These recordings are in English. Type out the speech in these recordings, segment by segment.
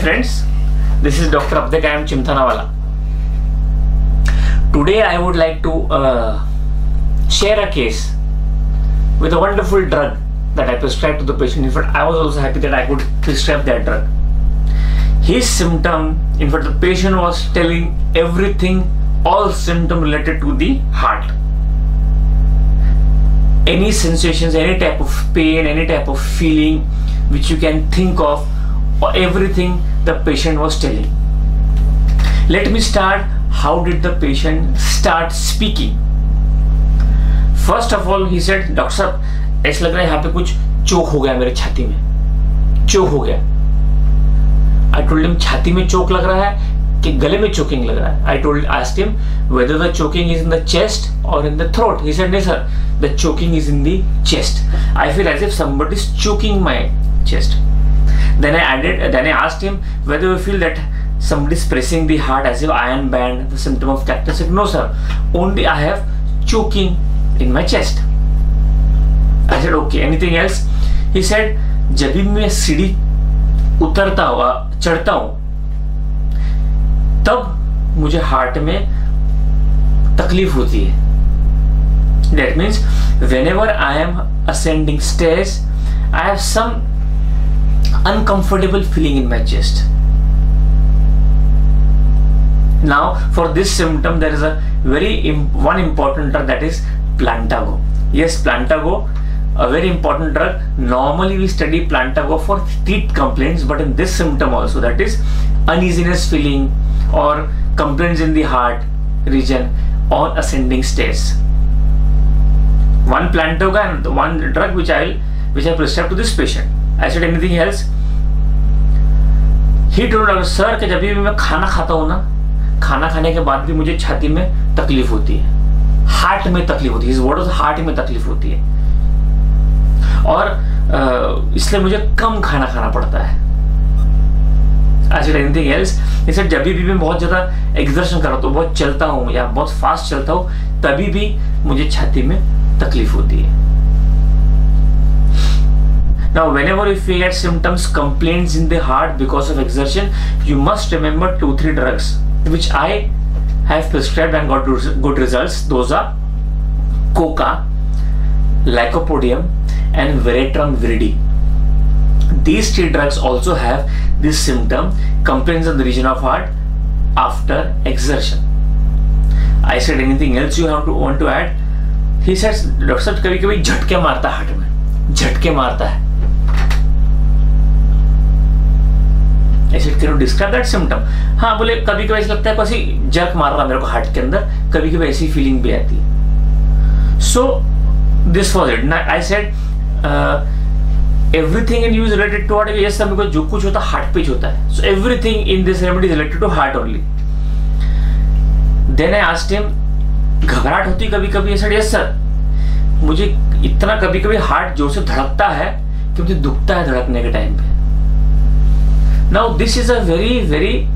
friends, this is Dr. Abdequaem Chimthanawala. Today I would like to share a case with a wonderful drug that I prescribed to the patient. In fact, I was also happy that I could prescribe that drug. His symptom, in fact, the patient was telling everything, all symptom related to the heart. Any sensations, any type of pain, any type of feeling which you can think of, or everything the patient was telling. Let me start. How did the patient start speaking? First of all, he said, doctor साहब ऐसा लग रहा है यहाँ पे कुछ चोक हो गया मेरे छाती में, चोक हो गया. I told him छाती में चोक लग रहा है कि गले में choking लग रहा है. Asked him whether the choking is in the chest or in the throat. He said, no sir, the choking is in the chest. I feel as if somebody is choking my chest. Then I asked him whether you feel that somebody is pressing the heart as if iron band, the symptom of that. I said, no sir, only I have choking in my chest. I said, okay, anything else? He said, जब भी मैं सीढ़ी उतरता हुआ चढ़ता हूँ तब मुझे हार्ट में तकलीफ होती है. That means whenever I am ascending stairs, I have some uncomfortable feeling in my chest. Now for this symptom there is a one important drug, that is Plantago. Yes, Plantago, a very important drug. Normally we study Plantago for teeth complaints, but in this symptom also, that is uneasiness feeling or complaints in the heart region or ascending stairs. One Plantago and one drug which I prescribed to this patient. I said, anything else? He told us, sir, कि जब भी मैं खाना खाता हूँ ना, खाना खाने के बाद भी मुझे छाती में तकलीफ होती है, हार्ट में तकलीफ होती है. His word was हार्ट में तकलीफ होती है और इसलिए मुझे कम खाना खाना पड़ता है. I said, anything else? He said, जब भी मैं बहुत ज़्यादा एक्सर्शन करता हूँ, बहुत चलता हूँ या बहुत फास्ट चलता हूँ, तभी भी मुझे छाती में तकलीफ होती है. Now, whenever if you get symptoms, complaints in the heart because of exertion, you must remember 2-3 drugs which I have prescribed and got good results. Those are Coca, Lycopodium, and Veratrum viridi. These 3 drugs also have this symptom, complaints in the region of heart after exertion. I said, anything else you want to add? He says, doctor साहब कभी-कभी झटके मारता है heart में, झटके मारता है. I said, can you describe that symptom? हाँ, बोले कभी-कभी ऐसा लगता है कोई जर्क मार रहा मेरे को हार्ट के अंदर, कभी-कभी ऐसी फीलिंग भी आती है. So this was it. I said, everything in you is related to heart. Yes sir, मेरे को जो कुछ होता है हार्ट पे होता है. So everything in this remedy is related to heart only. Then I asked him, घबराहट होती कभी-कभी? I said, yes sir, मुझे इतना कभी-कभी हार्ट जोर से धड़कता है कि मुझे दुखता है धड़कने के टाइम पे. Now this is a very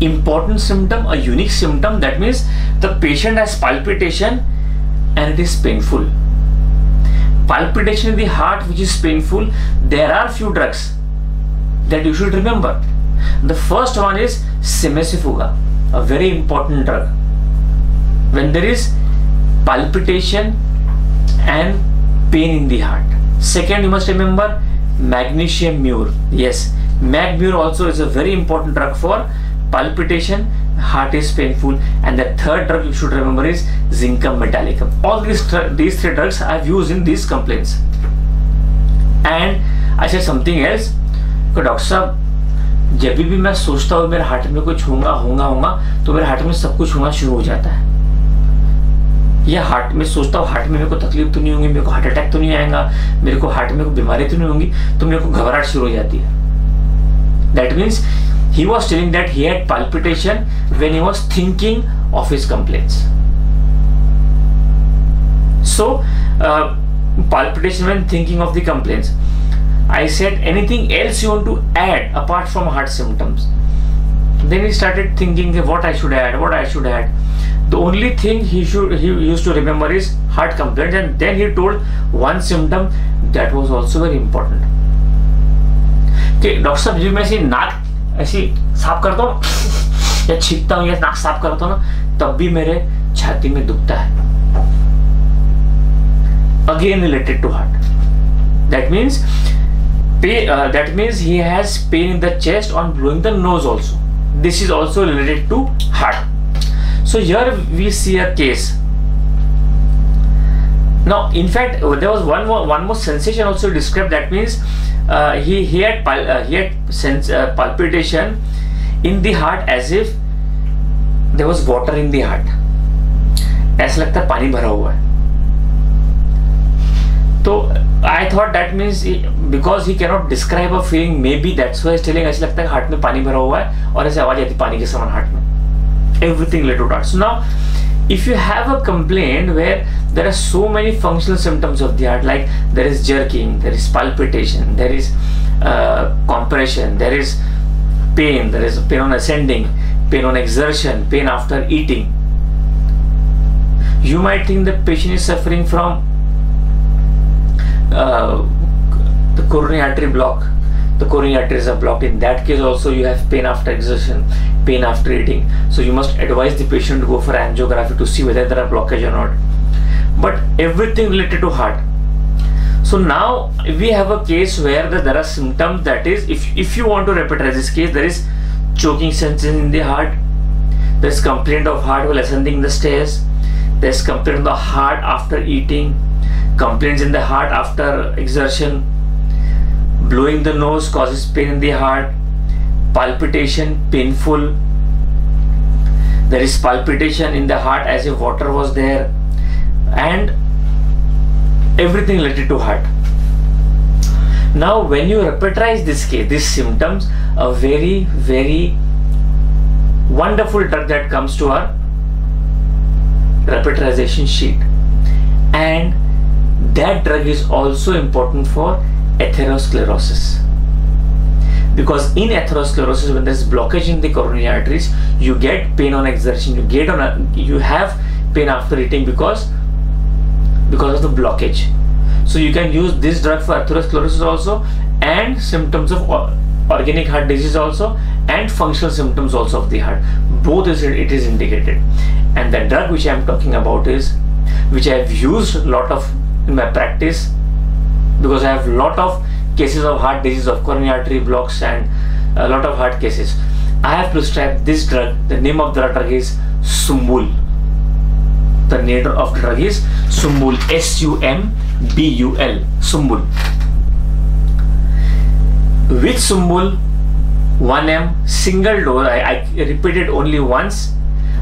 important symptom, a unique symptom. That means the patient has palpitation and it is painful. Palpitation in the heart which is painful. There are few drugs that you should remember. The first one is Simesifuga, a very important drug. When there is palpitation and pain in the heart. Second, you must remember magnesium mure. Yes, mag mure also is a very important drug for palpitation, heart is painful. And the third drug you should remember is Zincum metallicum. All these 3 drugs I have used in these complaints. And I said something else. Doctor साहब जब भी मैं सोचता हूँ मेरे heart में कुछ होगा तो मेरे हार्ट में सब कुछ होना शुरू हो जाता है. या हार्ट में सोचता हूँ हार्ट में मेरे को तकलीफ तो नहीं होगी, मेरे को हार्ट अटैक तो नहीं आएगा, मेरे को हार्ट में कोई बीमारी तो नहीं होगी, तो मेरे को घबराहट शुरू हो जाती है. That means he was telling that he had palpitation when he was thinking of his complaints. So palpitation when thinking of the complaints. I said, anything else you want to add apart from heart symptoms? Then he started thinking what I should add. The only thing he used to remember is heart complaint, and then he told one symptom that was also very important. कि doctor साहब जब मैं ऐसे नाक ऐसी साफ करता हूँ या छींकता हूँ या नाक साफ करता हूँ ना, तब भी मेरे छाती में दुखता है. Again related to heart. That means he has pain in the chest on blowing the nose also. This is also related to heart. So here we see a case. Now, in fact, there was one more sensation also described. That means he had palpitation in the heart as if there was water in the heart. ऐसा लगता है पानी भरा हुआ है. तो I thought that means because he cannot describe a feeling, maybe that's why he's telling. ऐसा लगता है हार्ट में पानी भरा हुआ है और ऐसे आवाज आती पानी के समान हार्ट में. Everything related to heart. So now, if you have a complaint where there are so many functional symptoms of the heart, like there is jerking, there is palpitation, there is compression, there is pain on ascending, pain on exertion, pain after eating, you might think the patient is suffering from the coronary artery block. The coronary arteries are blocked. In that case also you have pain after exertion, pain after eating. So you must advise the patient to go for angiography to see whether there are blockage or not. But everything related to heart. So now we have a case where there are symptoms, that is, if you want to repetize this case, there is choking sensation in the heart, there is complaint of heart while ascending the stairs, there is complaint of the heart after eating, complaints in the heart after exertion, blowing the nose causes pain in the heart, palpitation, painful, there is palpitation in the heart as if water was there, and everything related to heart. Now when you repetize this case, these symptoms, a very, very wonderful drug that comes to our repetirization sheet, and that drug is also important for atherosclerosis, because in atherosclerosis, when there is blockage in the coronary arteries, you get pain on exertion, you have pain after eating because of the blockage. So you can use this drug for atherosclerosis also, and symptoms of organic heart disease also, and functional symptoms also of the heart. Both it is indicated. And the drug which I am talking about is, which I have used a lot of in my practice, because I have a lot of cases of heart disease, of coronary artery blocks, and a lot of heart cases. I have prescribed this drug. The name of the drug is Sumbul. The name of the drug is Sumbul, S-U-M-B-U-L, Sumbul. With Sumbul, 1 ml, single dose, I repeated only once.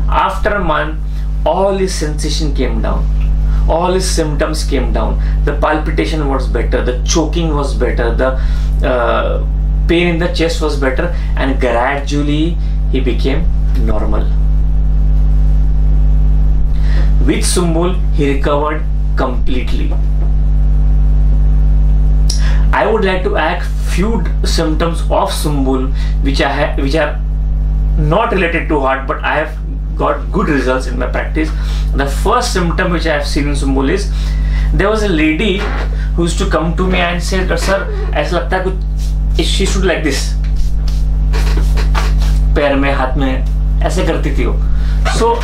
After a month, all his sensation came down. All his symptoms came down. The palpitation was better, the choking was better, the pain in the chest was better, and gradually he became normal. With Sumbul, he recovered completely. I would like to add few symptoms of Sumbul which are not related to heart, but I have got good results in my practice. The first symptom which I have seen in Sumbul is, there was a lady who used to come to me and said, "Sir, ऐसा लगता है कुछ," she should like this, पैर में, हाथ में ऐसे करती थी वो. So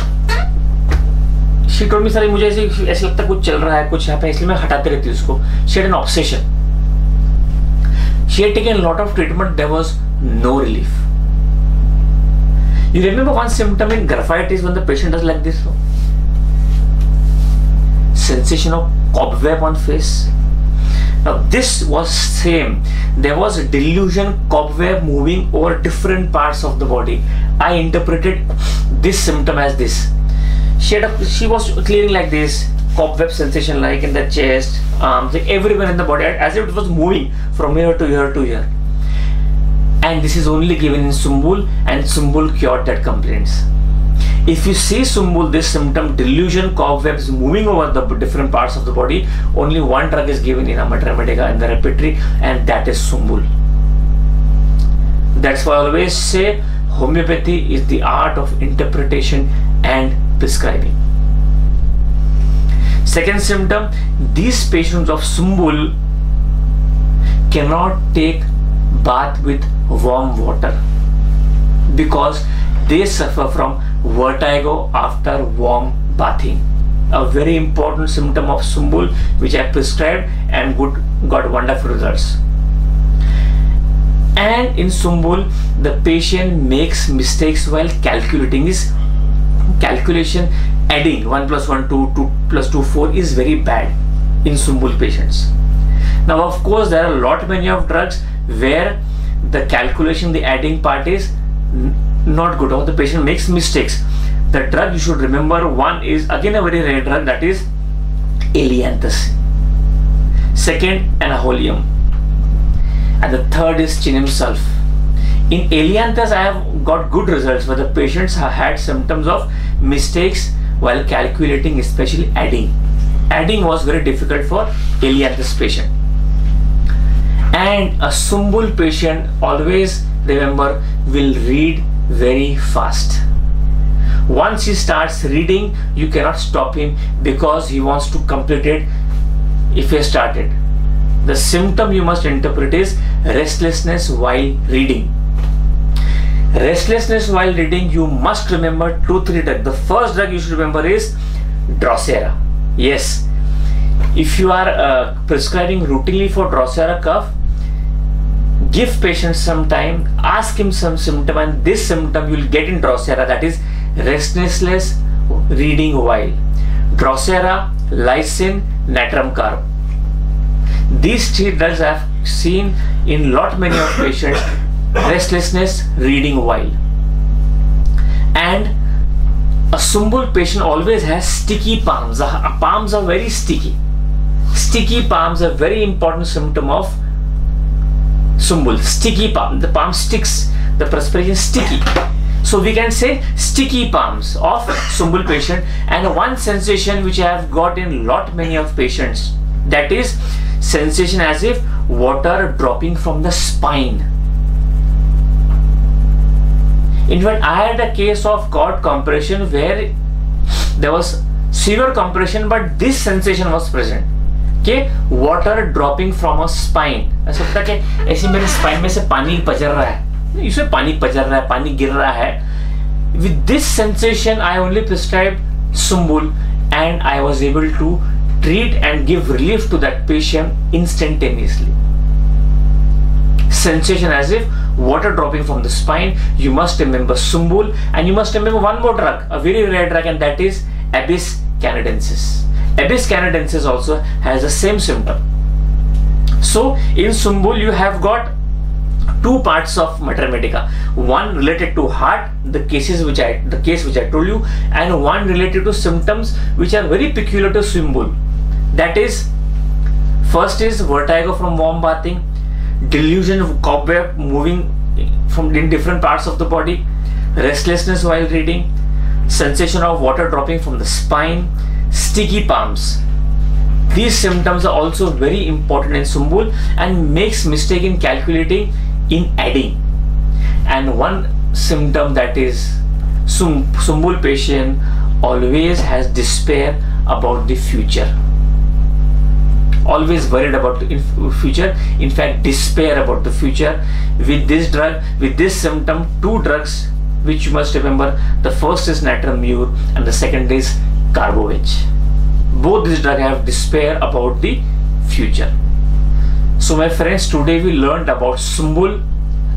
she told me, "sir मुझे ऐसे लगता है कुछ चल रहा है, कुछ यहाँ पे, इसलिए मैं हटाते रहती हूँ उसको." She had an obsession. She had taken a lot of treatment. There was no relief. You remember one symptom in graphitis when the patient does like this? Sensation of cobweb on face. Now this was same. There was a delusion, cobweb moving over different parts of the body. I interpreted this symptom as this. She was clearing like this, cobweb sensation like in the chest, arms, like everywhere in the body, as if it was moving from here to here to here. And this is only given in Sumbul, and Sumbul cured that complaints. If you see Sumbul, this symptom, delusion, cobwebs moving over the different parts of the body, only one drug is given in Remedica in the repertory, and that is Sumbul. That's why I always say homeopathy is the art of interpretation and prescribing. Second symptom, these patients of Sumbul cannot take bath with warm water. because they suffer from vertigo after warm bathing. A very important symptom of Sumbul, which I prescribed and got wonderful results. And in Sumbul, the patient makes mistakes while calculating. This calculation, adding 1 + 1 2, 2 + 2 4 is very bad in Sumbul patients. Now of course there are many of drugs where the calculation, the adding part is not good, or the patient makes mistakes. The drug you should remember, one is again a very rare drug, that is Ailanthus. Second, Anaholium. And the third is Chinimsulf. In Ailanthus, I have got good results where the patients have had symptoms of mistakes while calculating, especially adding. Adding was very difficult for Ailanthus patient. And a Sumbul patient, always remember, will read very fast. Once he starts reading, you cannot stop him because he wants to complete it if he started. The symptom you must interpret is restlessness while reading. Restlessness while reading, you must remember 2-3 drugs. The first drug you should remember is Drosera. Yes, if you are prescribing routinely for Drosera cough, give patient some time, ask him some symptom, and this symptom you will get in Drosera, that is restlessness reading while. Drosera, Lysine, Natrum Carb. These 3 drugs I have seen in many of patients, restlessness reading while. And a Sumbul patient always has sticky palms. Palms are very sticky. Sticky palms are very important symptom of Sumbul. Sticky palm, the palm sticks, the perspiration is sticky. So we can say sticky palms of Sumbul patient. And one sensation which I have got in many of patients, that is sensation as if water dropping from the spine. In fact, I had a case of cord compression where there was severe compression, but this sensation was present. Okay, water dropping from a spine. ऐसा लगता है कि ऐसे मेरे spine में से पानी पचर रहा है, इसमें पानी पचर रहा है, पानी गिर रहा है. With this sensation, I only prescribed Sumbul, and I was able to treat and give relief to that patient instantaneously. Sensation as if water dropping from the spine. You must remember Sumbul, and you must remember one more drug, a very rare drug, and that is Abies canadensis. Abies canadensis also has the same symptom. So in Sumbul you have got 2 parts of Mater Medica. One related to heart, the case which I told you, and one related to symptoms which are very peculiar to Sumbul. That is, first is vertigo from warm bathing, delusion of cobweb moving from in different parts of the body, restlessness while reading, sensation of water dropping from the spine, sticky palms. These symptoms are also very important in Sumbul and makes mistake in calculating, in adding. And one symptom, that is Sumbul patient always has despair about the future. Always worried about the future, in fact despair about the future. With this drug, with this symptom, 2 drugs which you must remember. The first is Natrum Mur and the second is Carbovec. Both these drugs have despair about the future. So my friends, today we learned about Sumbul,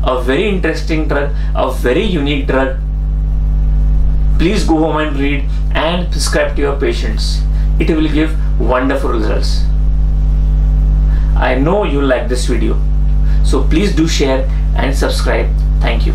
a very interesting drug, a very unique drug. Please go home and read and prescribe to your patients. It will give wonderful results. I know you like this video, so please do share and subscribe. Thank you.